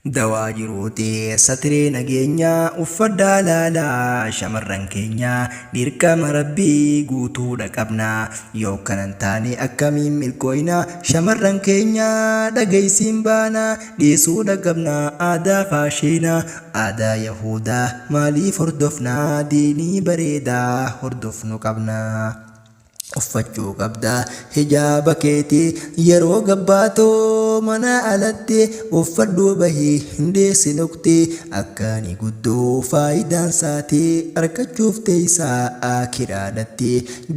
Dawaa jiruuti satiree nageenyaa uffadhaa laalaa shamarran keenya dirqama rabbii guutuudha qabna yoo kanan taane akkamiin milkooyna shamarran keenya dhagaysiin baana dhiisuudha qabna aadaa faashinaa aadaa yahudaa maaliif hordofna diinii bareedaa hordofnu qabna. uffachuu qabda hijaaba keetii yeroo gabbaatoo mana alatti uffadhuu bahii hindeessi nukti akkaani guddoo faayidaan saatii argachuuf teeysaa akiraadhatti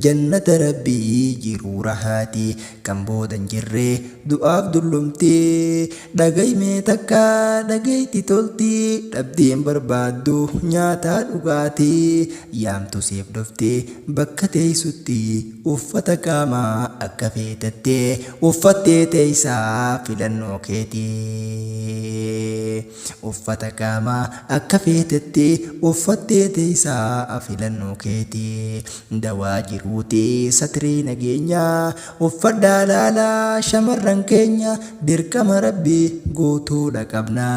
jannata rabbii jiruu rahaati kan boodan jirree du'aaf dullumtii dhagaymee takka dhagayti toltii dhabdeen barbaaddu nyaataa dhugaatii yaamtu siif dhufti bakka teeysutti uffata qaamaa akka feetattee uffattee teeysaa filannoo keetii uffata qaamaa akka feetattee uffattee teeysaa filannoo keetii dawaa jiruuti satirii nageenyaa uffadhaa laalaa shamarran keenya dirqama rabbii guutuudha qabna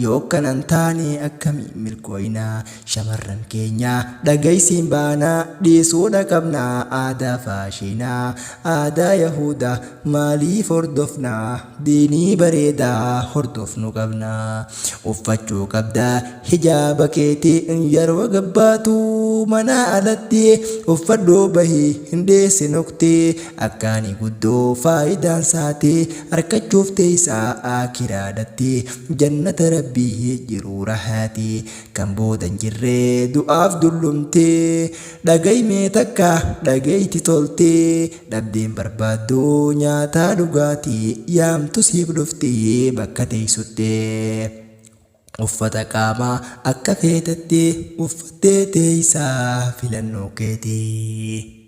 yoo kanan taane akkamiin milkooyna shamarran keenya dhagaysiin baana dhiisuudha qabna aadaa faashinaa aadaa yahudaa maaliif hordofna diinii bareedaa hordofnu qabna uffachuu qabda hijaaba keetii yeroo gabbaatu mana alatti uffadhuu bahii hindeessi nukti akkaani guddoo faayidaan saatii argachuuf teeysaa akiraadhatti jannata rabbii jiruu rahaati kan boodan jirree du'aaf dullumtee dhagaymee takka dhagayti toltee dhabdeen barbaaddu nyaataa dhugaatii yaamtu siif dhuftii bakka teeysuttee uffata qaamaa akka feetattee uffattee teeysaa filannoo keetii.